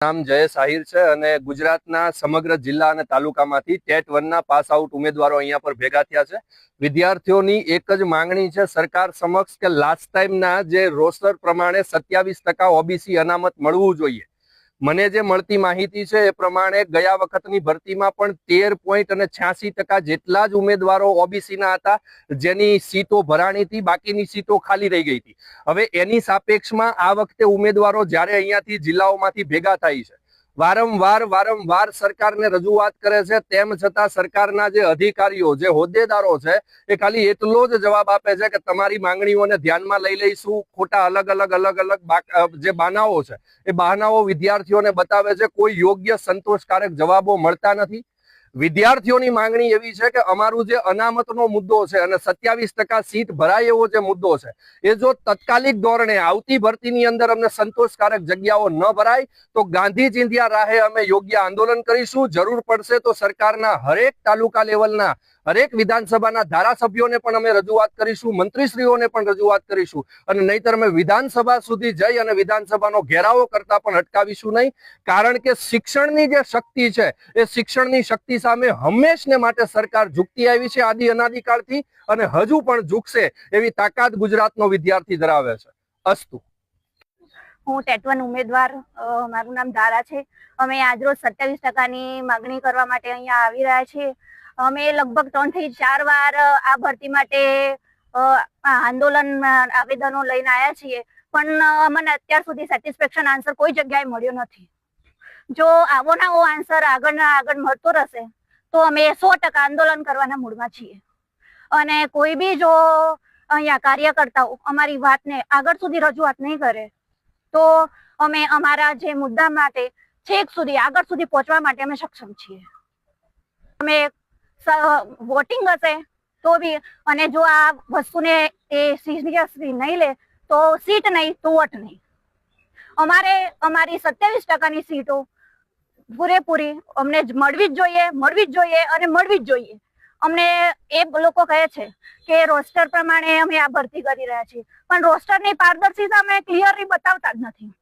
નામ જયેશ આહિર છે અને ગુજરાતના સમગ્ર જિલ્લા અને તાલુકામાંથી ટેટ 1 ના પાસ આઉટ ઉમેદવારો અહીંયા પર ભેગા થયા છે। વિદ્યાર્થીઓની એક જ માંગણી છે સરકાર સમક્ષ કે લાસ્ટ ટાઈમના જે રોસ્ટર પ્રમાણે 27% ઓબીસી અનામત મળવું જોઈએ। મને જે મળતી માહિતી છે એ પ્રમાણે ગયા વખતની ભરતીમાં પણ 13.86% જેટલા જ ઉમેદવારો ઓબીસીના હતા, જેની સીટો ભરાણી હતી, બાકીની સીટો ખાલી રહી ગઈ હતી। હવે એની સાપેક્ષમાં આ વખતે ઉમેદવારો જ્યારે અહીંયાથી જિલ્લાઓમાંથી ભેગા થાય છે, વારંવાર સરકારને રજૂઆત કરે છે, તેમ છતાં સરકારના જે અધિકારીઓ, જે હોદ્દેદારો છે, એ ખાલી એટલો જ જવાબ આપે છે કે તમારી માંગણીઓને ધ્યાનમાં લઈ લઈશું। ખોટા અલગ અલગ જે બહાનાઓ છે એ બહાનાઓ વિદ્યાર્થીઓને બતાવે છે। કોઈ યોગ્ય સંતોષકારક જવાબો મળતા નથી। વિદ્યાર્થીઓની માંગણી એવી છે કે અમારું જે અનામતનો મુદ્દો છે અને 27% સીટ ભરાય એવો જે મુદ્દો છે, એ જો તત્કાલિક ધોરણે આવતી ભરતીની અંદર અમને સંતોષકારક જગ્યાઓ ન ભરાય તો ગાંધી ચિંધ્યા રાહે અમે યોગ્ય આંદોલન કરીશું। જરૂર પડશે તો સરકારના હરેક તાલુકા લેવલના હરેક વિધાનસભાના ધારાસભ્યોને પણ અમે રજૂઆત કરીશું, મંત્રીશ્રીઓને પણ રજૂઆત કરીશું અને નહીતર અમે વિધાનસભા સુધી જઈ અને વિધાનસભાનો ઘેરાવો કરતા પણ અટકાવીશું નહીં। કારણ કે શિક્ષણની જે શક્તિ છે એ શિક્ષણની શક્તિ સામે હંમેશને માટે સરકાર ઝૂકતી આવી છે આદિ અનાદિકાળથી, અને હજુ પણ ઝૂકશે એવી તાકાત ગુજરાતનો વિદ્યાર્થી ધરાવે છે। અસ્તુ। હું ટેટ 1 ઉમેદવાર, મારું નામ ધારા છે। અમે આજરોજ 27%ની માંગણી કરવા માટે અહીંયા આવી રહ્યા છીએ। અમે લગભગ 3 થી 4 વાર આ ભરતી માટે આંદોલન આવેદનો લઈને આવ્યા છીએ, પણ અમને અત્યાર સુધી સેટિસ્ફેક્શન આન્સર કોઈ જગ્યાએ મળ્યો નથી। જો આવો આન્સર આગળ મળતો રહેશે તો અમે 100% આંદોલન કરવાના મૂડમાં છીએ। અને કોઈ બી જો અહીંયા કાર્યકર્તાઓ અમારી વાતને આગળ સુધી રજૂઆત નહીં કરે તો અમે અમારા જે મુદ્દા માટે છેક સુધી આગળ સુધી પહોંચવા માટે અમે સક્ષમ છીએ। અમે વોટિંગ હશે તો બી, અને જો આ વસ્તુને એ સિરિયસ નહીં લે તો સીટ નહીં તો વોટ નહીં। અમારે અમારી 27%ની સીટો પૂરેપૂરી અમને મળવી જ જોઈએ। અમને એ લોકો કહે છે કે રોસ્ટર પ્રમાણે અમે આ ભરતી કરી રહ્યા છીએ, પણ રોસ્ટરની પારદર્શિતા અમે ક્લિયરલી બતાવતા જ નથી।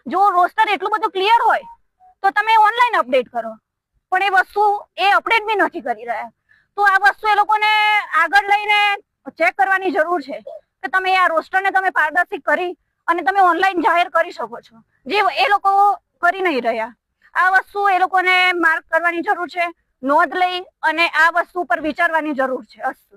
જો રોસ્ટર એટલું બધું ક્લિયર હોય તો તમે ઓનલાઈન અપડેટ કરો, પણ એ વસ્તુ એ અપડેટ બી નથી કરી રહ્યા। તો આ વસ્તુ એ લોકોને આગળ લઈને ચેક કરવાની જરૂર છે કે તમે આ રોસ્ટરને તમે પારદર્શિક કરી અને તમે ઓનલાઈન જાહેર કરી શકો છો, જે એ લોકો કરી નહીં રહ્યા। આ વસ્તુ એ લોકોને માર્ક કરવાની જરૂર છે, નોંધ લઈ અને આ વસ્તુ પર વિચારવાની જરૂર છે। અસ્તુ।